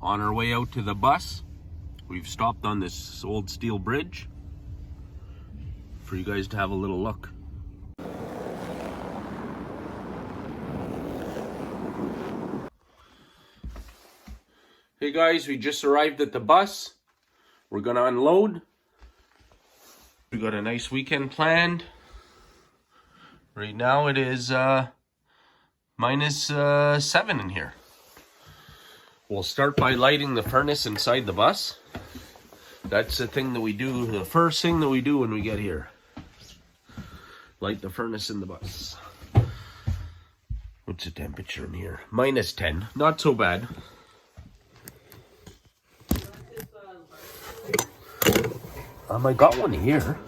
On our way out to the bus, we've stopped on this old steel bridge for you guys to have a little look. Hey guys, we just arrived at the bus. We're gonna unload. We got a nice weekend planned. Right now it is minus 7 in here. We'll start by lighting the furnace inside the bus. That's the thing that we do, the first thing that we do when we get here. Light the furnace in the bus. What's the temperature in here? Minus 10, not so bad. I got one here.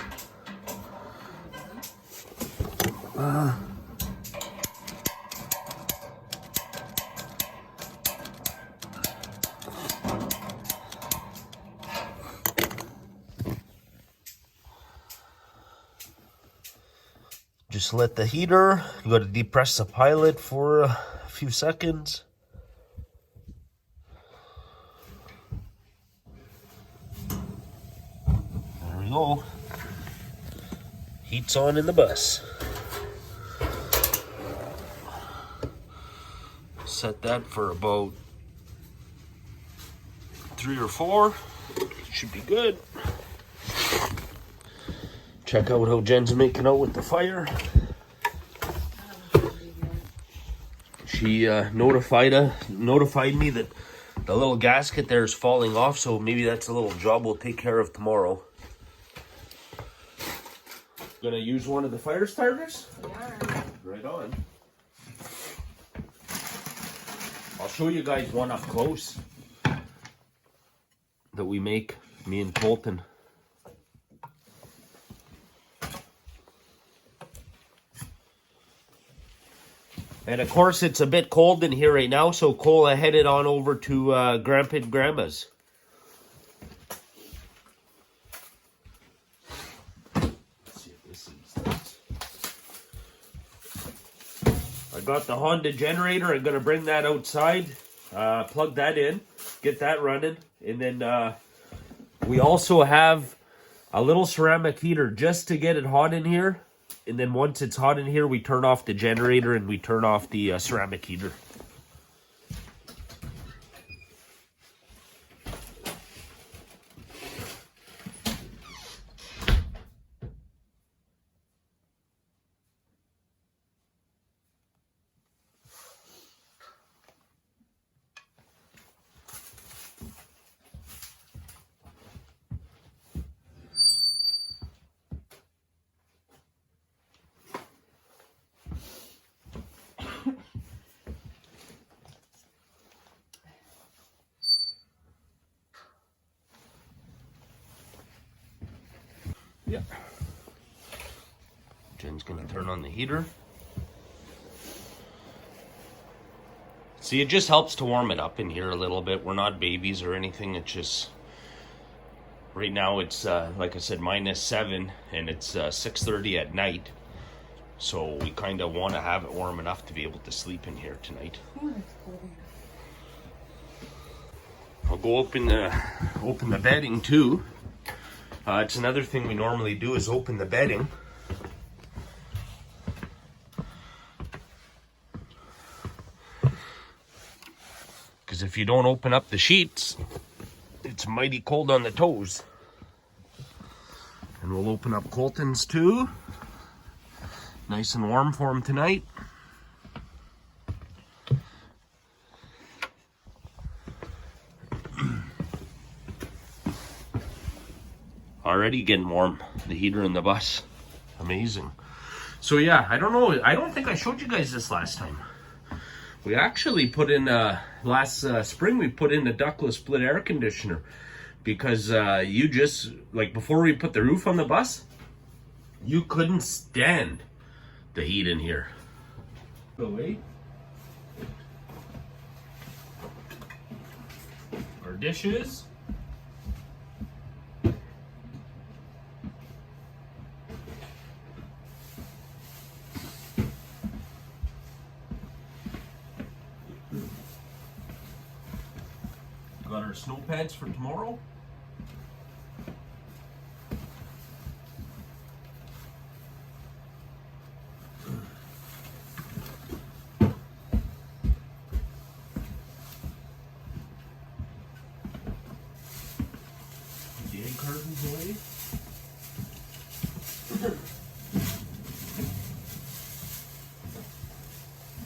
Just let the heater, you gotta depress the pilot for a few seconds. There we go. Heat's on in the bus. Set that for about 3 or 4. Should be good. Check out how Jen's making out with the fire. She notified me that the little gasket there is falling off, so maybe that's a little job we'll take care of tomorrow. Gonna use one of the fire starters? Yeah. Right on. I'll show you guys one up close that we make, me and Colton. And of course, it's a bit cold in here right now, so Cole headed on over to Grandpa and Grandma's. Let's see if this is. I got the Honda generator. I'm going to bring that outside, plug that in, get that running. And then we also have a little ceramic heater just to get it hot in here. And then once it's hot in here, we turn off the generator and we turn off the ceramic heater. Yeah. Jen's gonna turn on the heater. See, it just helps to warm it up in here a little bit. We're not babies or anything. It's just, right now it's, like I said, minus 7, and it's 6:30 at night. So we kind of want to have it warm enough to be able to sleep in here tonight. I'll go open the bedding too. It's another thing we normally do is open the bedding. Because if you don't open up the sheets, it's mighty cold on the toes. And we'll open up Colton's too. Nice and warm for him tonight. Already getting warm, the heater in the bus. Amazing. So yeah, I don't know, I don't think I showed you guys this last time. We actually put in, last spring, we put in a ductless split air conditioner. Because you just, like before we put the roof on the bus, you couldn't stand the heat in here. Away. Our dishes. got our snow pants for tomorrow. The egg cartons away.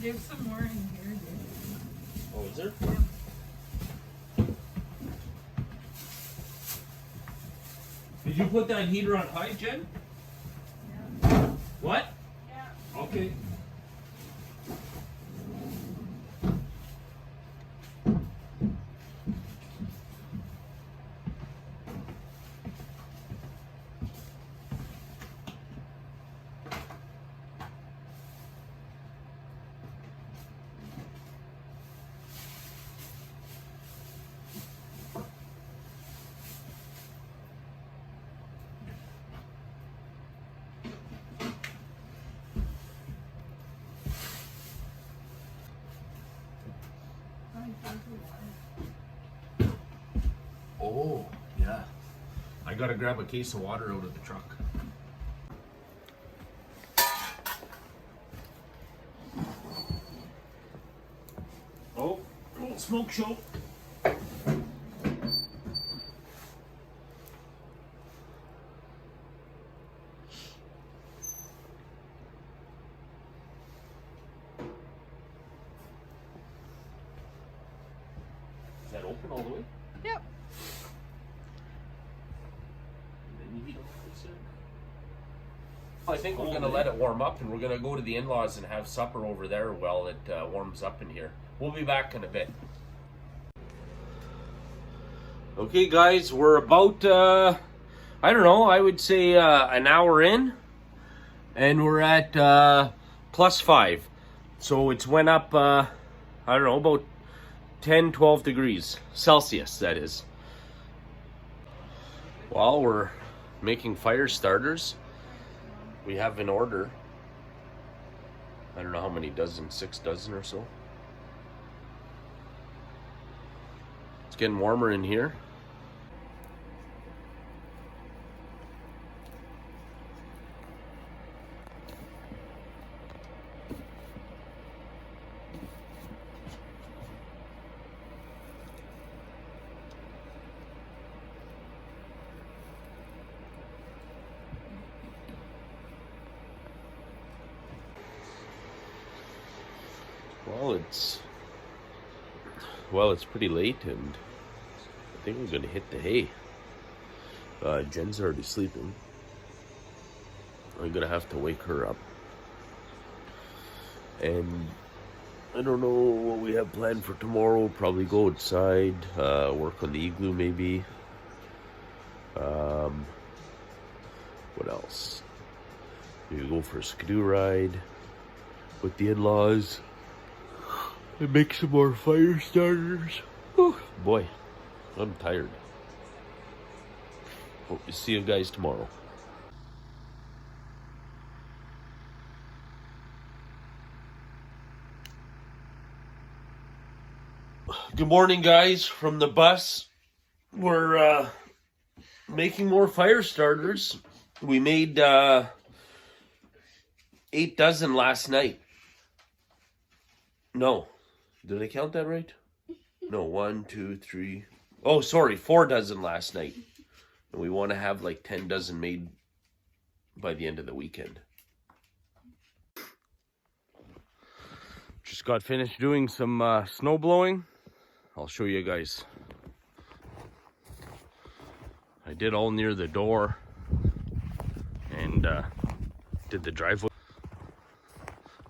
There's some more in here, dude. Oh, is there? Did you put that heater on high, Jen? Yeah. What? Yeah. Okay. Oh, yeah. I gotta grab a case of water out of the truck. Oh, little smoke show. Is that open all the way? Yep. I think we're gonna let it warm up, and we're gonna go to the in-laws and have supper over there while it warms up in here. We'll be back in a bit. Okay guys, we're about I don't know, I would say an hour in, and we're at +5. So it's went up I don't know, about 10-12 degrees Celsius, that is. While we're making fire starters, we have an order. I don't know how many dozen, 6 dozen or so. It's getting warmer in here. Well, it's pretty late, and I think we're gonna hit the hay. Jen's already sleeping. I'm gonna have to wake her up. And I don't know what we have planned for tomorrow. Probably go outside, work on the igloo maybe. What else? Maybe go for a skidoo ride with the in-laws. And make some more fire starters. Whew. Boy, I'm tired. Hope to see you guys tomorrow. Good morning, guys, from the bus. We're making more fire starters. We made 8 dozen last night. No. Did I count that right? No, 1, 2, 3. Oh, sorry, 4 dozen last night. And we want to have like 10 dozen made by the end of the weekend. Just got finished doing some snow blowing. I'll show you guys. I did all near the door and did the driveway.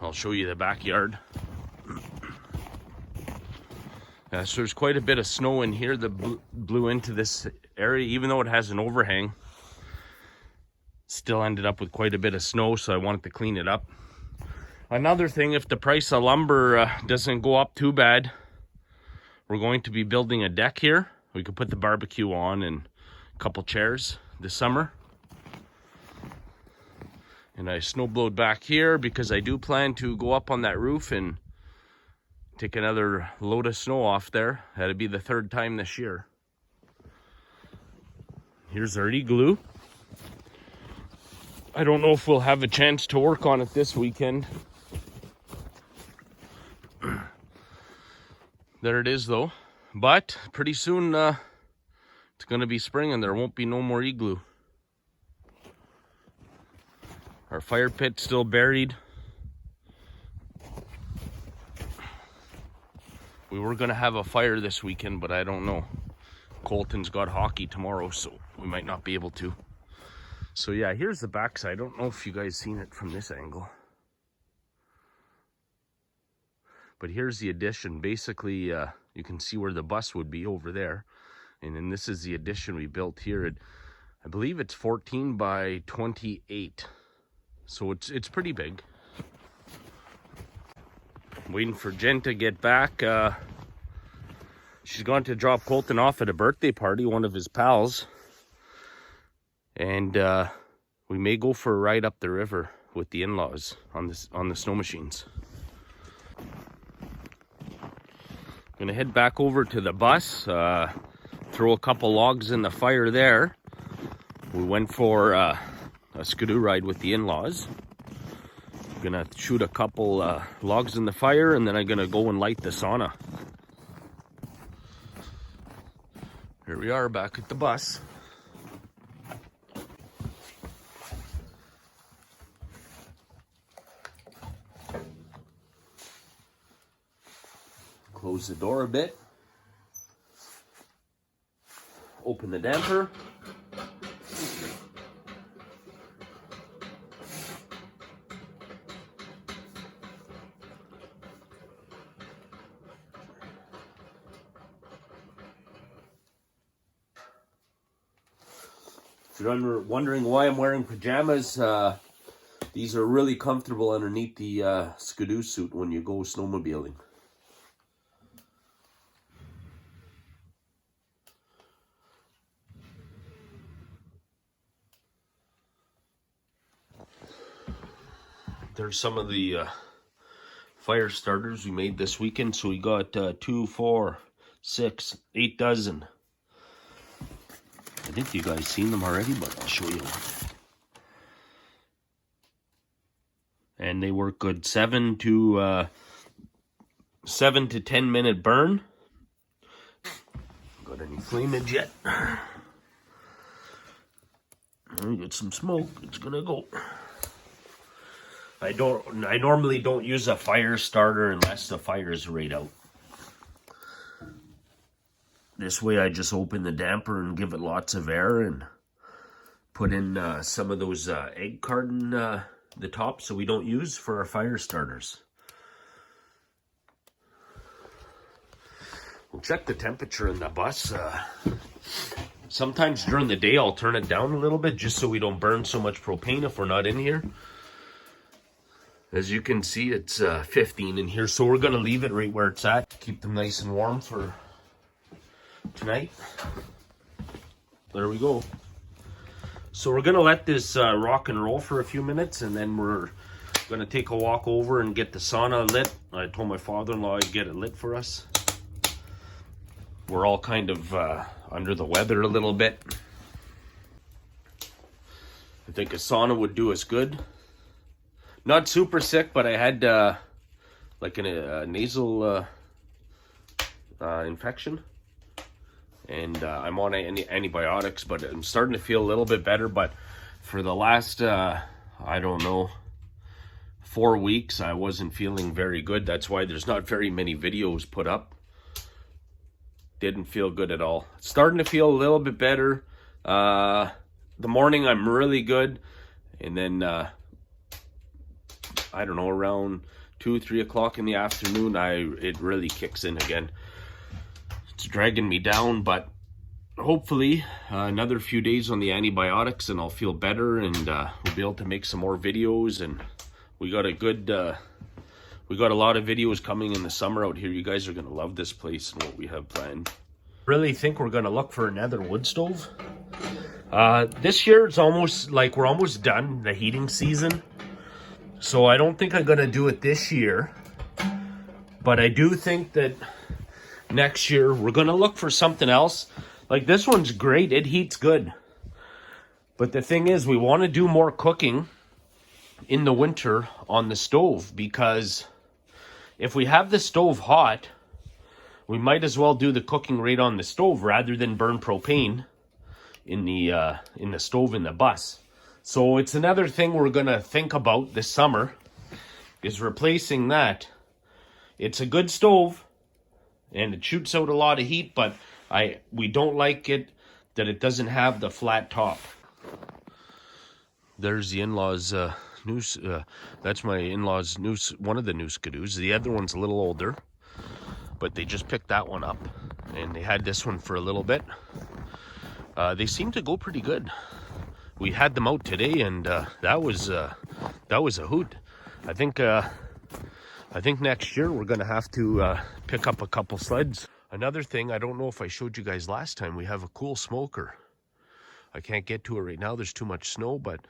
I'll show you the backyard. So there's quite a bit of snow in here that blew into this area, even though it has an overhang. Still ended up with quite a bit of snow, so I wanted to clean it up. Another thing, if the price of lumber doesn't go up too bad, we're going to be building a deck here. We could put the barbecue on and a couple chairs this summer. And I snowblowed back here because I do plan to go up on that roof and take another load of snow off there. That'd be the third time this year. Here's our igloo. I don't know if we'll have a chance to work on it this weekend. There it is though. But pretty soon it's gonna be spring and there won't be no more igloo. Our fire pit's still buried. We were gonna have a fire this weekend, but I don't know. Colton's got hockey tomorrow, so we might not be able to. So yeah, here's the backside. I don't know if you guys seen it from this angle. But here's the addition. Basically, you can see where the bus would be over there. And then this is the addition we built here. I believe it's 14 by 28. So it's pretty big. Waiting for Jen to get back. She's gone to drop Colton off at a birthday party, one of his pals. And we may go for a ride up the river with the in-laws on the snow machines. Gonna head back over to the bus, throw a couple logs in the fire there. We went for a skidoo ride with the in-laws. Gonna shoot a couple logs in the fire, and then I'm gonna go and light the sauna. Here we are back at the bus. Close the door a bit. Open the damper. If you're wondering why I'm wearing pajamas, these are really comfortable underneath the skidoo suit when you go snowmobiling. There's some of the fire starters we made this weekend. So we got 2, 4, 6, 8 dozen. I think you guys seen them already, but I'll show you. And they work good. 7 to 10 minute burn. Got any flamage yet? We get some smoke. It's gonna go. I normally don't use a fire starter unless the fire is right out. This way I just open the damper and give it lots of air and put in some of those egg carton, the top, so we don't use for our fire starters. We'll check the temperature in the bus. Sometimes during the day I'll turn it down a little bit just so we don't burn so much propane if we're not in here. As you can see, it's 15 in here, so we're going to leave it right where it's at. Keep them nice and warm for tonight. There we go. So we're going to let this rock and roll for a few minutes, and then we're going to take a walk over and get the sauna lit. I told my father-in-law I'd get it lit for us. We're all kind of under the weather a little bit. I think a sauna would do us good. Not super sick, but I had like a nasal infection. And I'm on antibiotics, but I'm starting to feel a little bit better. But for the last, I don't know, 4 weeks, I wasn't feeling very good. That's why there's not very many videos put up. Didn't feel good at all. Starting to feel a little bit better. The morning I'm really good. And then, I don't know, around 2, 3 o'clock in the afternoon, it really kicks in again. It's dragging me down, but hopefully another few days on the antibiotics and I'll feel better, and we'll be able to make some more videos. And we got a lot of videos coming in the summer out here. You guys are going to love this place and what we have planned. Really think we're going to look for another wood stove. This year it's almost like we're almost done the heating season. So I don't think I'm going to do it this year. But I do think that next year we're going to look for something else. Like this one's great. It heats good. But the thing is, we want to do more cooking in the winter on the stove, because if we have the stove hot, we might as well do the cooking right on the stove rather than burn propane in the stove in the bus. So it's another thing we're going to think about this summer, is replacing that. It's a good stove and it shoots out a lot of heat, but we don't like it that it doesn't have the flat top. There's the in-laws noose. That's my in-laws noose, one of the noose canoes. The other one's a little older, but they just picked that one up, and they had this one for a little bit. They seem to go pretty good. We had them out today, and that was a hoot. I think next year we're gonna have to pick up a couple sleds. Another thing, I don't know if I showed you guys last time, we have a cool smoker. I can't get to it right now, there's too much snow, but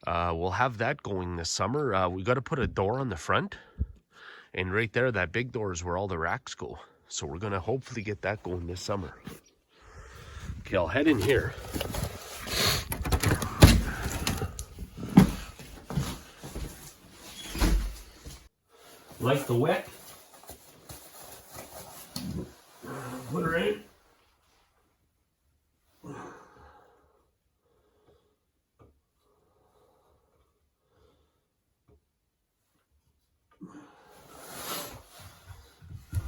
we'll have that going this summer. We got to put a door on the front, and right there, that big door is where all the racks go. So we're gonna hopefully get that going this summer. Okay, I'll head in here. Like the wet. Put her in.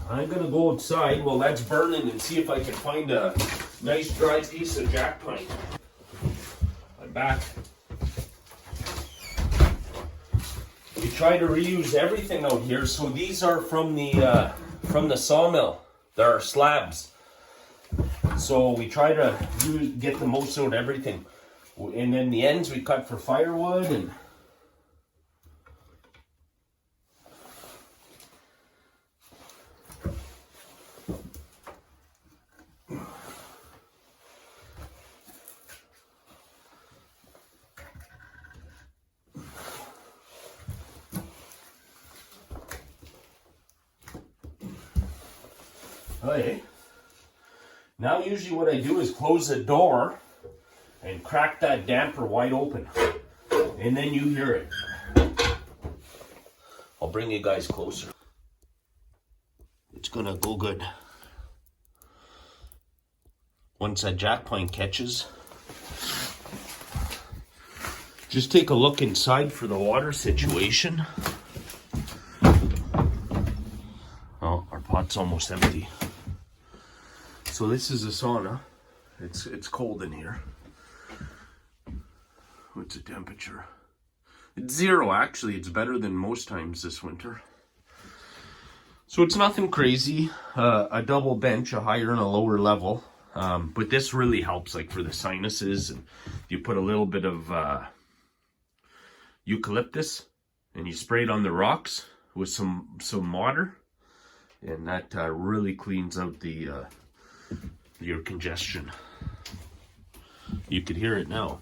I'm gonna go outside while that's burning and see if I can find a nice dry piece of jack pine. I'm back. We try to reuse everything out here. So these are from the sawmill. There are slabs. So we try to get the most out of everything. And then the ends we cut for firewood and. Okay. Now usually what I do is close the door and crack that damper wide open. And then you hear it. I'll bring you guys closer. It's gonna go good. Once that jack pine catches, just take a look inside for the water situation. Oh, our pot's almost empty. So this is a sauna. It's cold in here. What's the temperature? It's 0 actually. It's better than most times this winter. So it's nothing crazy. A double bench, a higher and a lower level. But this really helps, like for the sinuses. And you put a little bit of eucalyptus and you spray it on the rocks with some water, and that really cleans out your congestion. You could hear it now.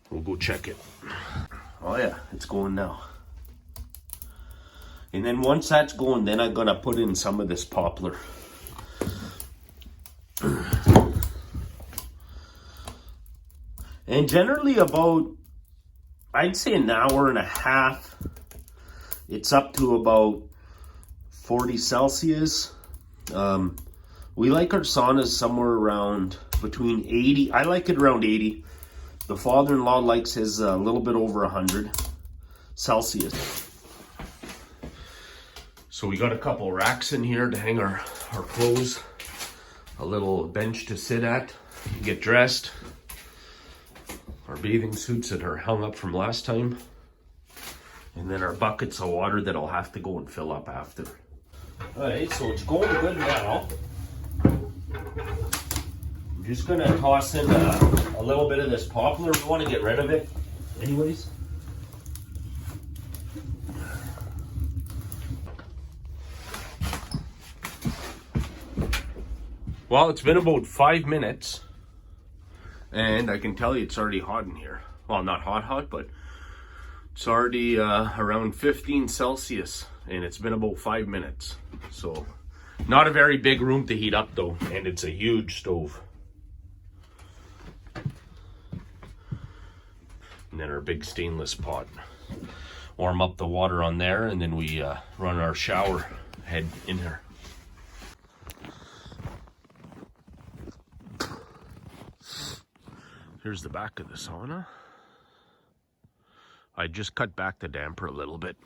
We'll go check it. Oh yeah, it's going now. And then once that's going, then I'm gonna put in some of this poplar. And generally about, I'd say an hour and a half. It's up to about 40 Celsius. We like our saunas somewhere around between 80. I like it around 80. The father-in-law likes his a little bit over 100 Celsius. So we got a couple racks in here to hang our clothes. A little bench to sit at, get dressed. Our bathing suits that are hung up from last time. And then our buckets of water that I'll have to go and fill up after. Alright, so it's going good now. I'm just gonna toss in a little bit of this poplar. We want to get rid of it anyways. Well, it's been about 5 minutes, and I can tell you it's already hot in here. Well, not hot, but It's already around 15 Celsius and it's been about 5 minutes. So not a very big room to heat up though, and it's a huge stove. And then our big stainless pot. Warm up the water on there, and then we run our shower head in here. Here's the back of the sauna. I just cut back the damper a little bit.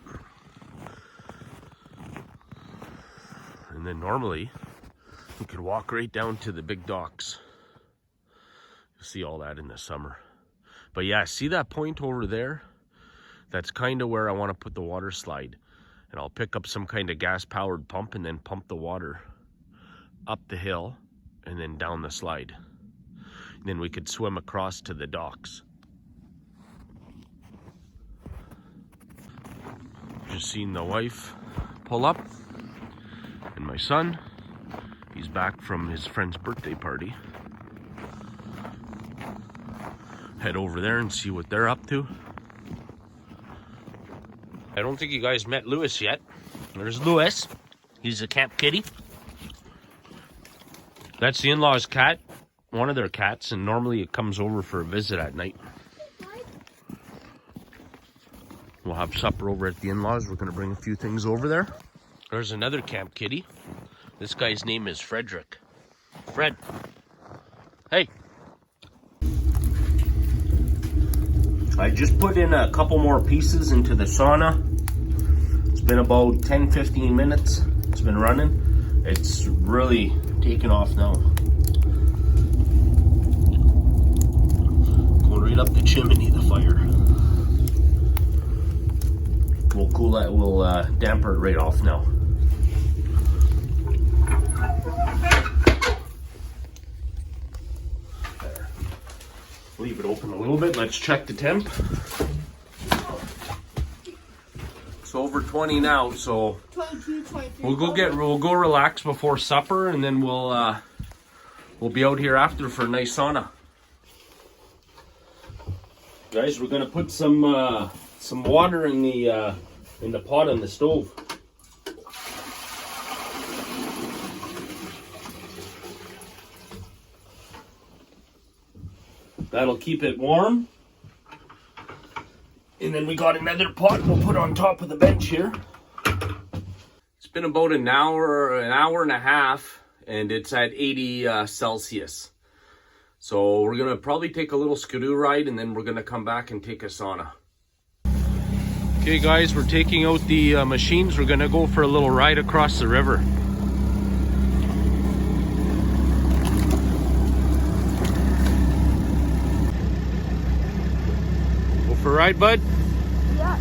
And then normally you could walk right down to the big docks. You'll see all that in the summer. But yeah, see that point over there? That's kind of where I want to put the water slide. And I'll pick up some kind of gas powered pump and then pump the water up the hill and then down the slide. And then we could swim across to the docks. Just seen the wife pull up and my son. He's back from his friend's birthday party. Head over there and see what they're up to. I don't think you guys met Lewis yet. There's Lewis. He's a camp kitty. That's the in-laws' cat, one of their cats, and normally it comes over for a visit at night. We'll have supper over at the in-laws. We're gonna bring a few things over there. There's another camp kitty. This guy's name is Frederick. Fred. Hey. I just put in a couple more pieces into the sauna. It's been about 10-15 minutes. It's been running. It's really taken off now. Going right up the chimney, the fire. We'll cool it, we'll damper it right off now. There. Leave it open a little bit. Let's check the temp. It's over 20 now, so 22, 23. we'll go relax before supper, and then we'll be out here after for a nice sauna. Guys, we're gonna put some water in the pot on the stove. That'll keep it warm. And then we got another pot we'll put on top of the bench here. It's been about an hour and a half, and it's at 80 Celsius. So we're gonna probably take a little skidoo ride, and then we're gonna come back and take a sauna. Okay guys, we're taking out the machines. We're gonna go for a little ride across the river. Go for a ride, bud? Yeah.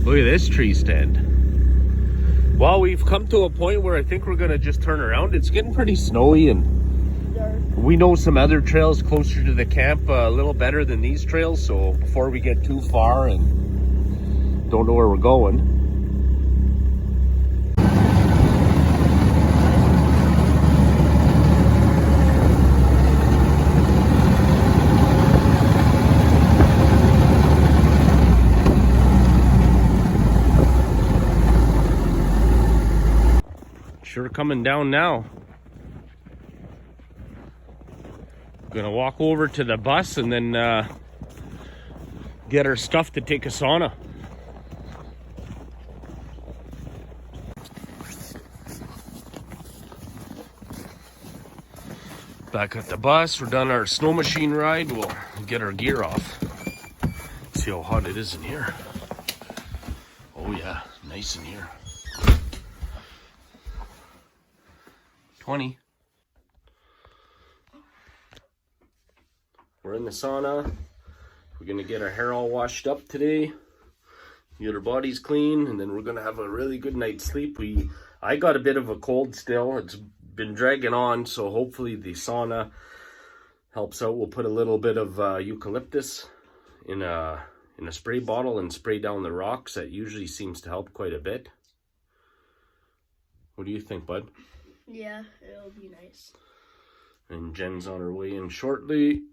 Look at this tree stand. Well, we've come to a point where I think we're gonna just turn around. It's getting pretty snowy, and we know some other trails closer to the camp a little better than these trails, so before we get too far and don't know where we're going. coming down now. Gonna walk over to the bus and then get our stuff to take a sauna. Back at the bus, we're done our snow machine ride. We'll get our gear off. See how hot it is in here. Oh yeah, nice in here. 20. We're in the sauna. We're gonna get our hair all washed up today. Get our bodies clean, and then we're gonna have a really good night's sleep. I got a bit of a cold still. It's been dragging on, so hopefully the sauna helps out. We'll put a little bit of eucalyptus in a spray bottle and spray down the rocks. That usually seems to help quite a bit. What do you think, bud? Yeah, it'll be nice. And Jen's on her way in shortly.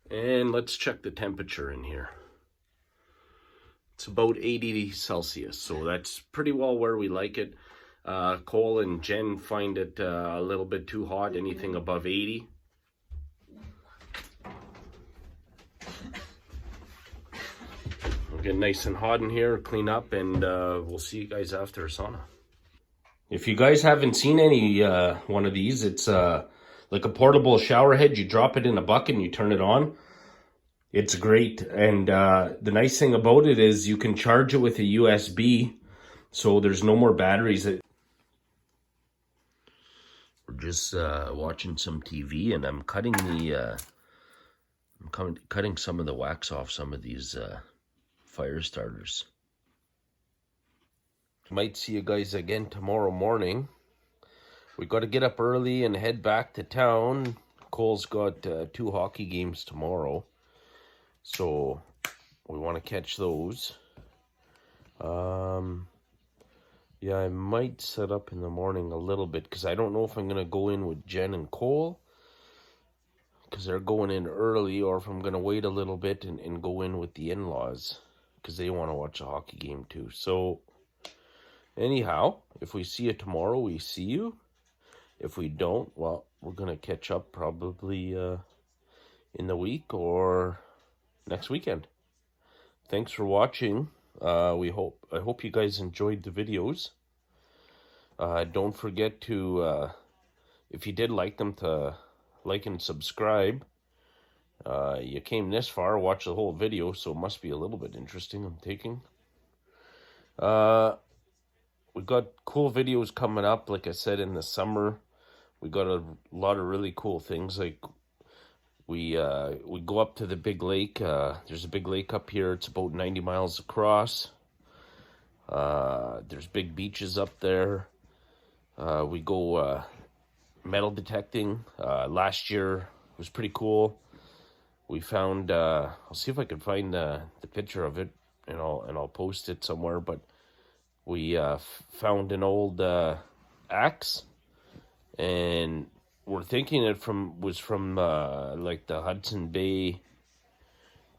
And let's check the temperature in here. It's about 80 Celsius, so that's pretty well where we like it. Cole and Jen find it a little bit too hot, anything above 80. We'll get nice and hot in here, clean up, and we'll see you guys after a sauna. If you guys haven't seen any one of these, it's like a portable shower head. You drop it in a bucket and you turn it on. It's great, and the nice thing about it is you can charge it with a USB, so there's no more batteries. We're just watching some TV, and I'm cutting cutting some of the wax off some of these fire starters. Might see you guys again tomorrow morning. We got to get up early and head back to town. Cole's got 2 hockey games tomorrow, so we want to catch those. Yeah, I might set up in the morning a little bit, because I don't know if I'm going to go in with Jen and Cole, because they're going in early, or if I'm going to wait a little bit and go in with the in-laws, because they want to watch a hockey game too. So anyhow, if we see you tomorrow, we see you. If we don't, well, we're going to catch up probably in the week or next weekend. Thanks for watching. I hope you guys enjoyed the videos. Don't forget to, if you did like them, to like and subscribe. You came this far, watch the whole video, so it must be a little bit interesting, I'm taking. We've got cool videos coming up, like I said, in the summer. We got a lot of really cool things, like we go up to the big lake. There's a big lake up here. It's about 90 miles across. There's big beaches up there. We go metal detecting. Last year was pretty cool. We found, I'll see if I can find the picture of it, and I'll post it somewhere, but we found an old axe, and we're thinking it was from like the Hudson Bay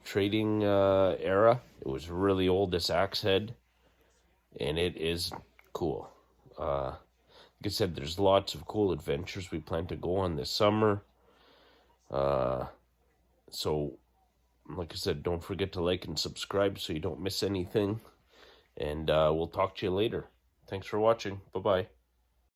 trading era. It was really old, this axe head, and it is cool. Like I said, there's lots of cool adventures we plan to go on this summer. So, like I said, don't forget to like and subscribe so you don't miss anything. And we'll talk to you later. Thanks for watching. Bye-bye.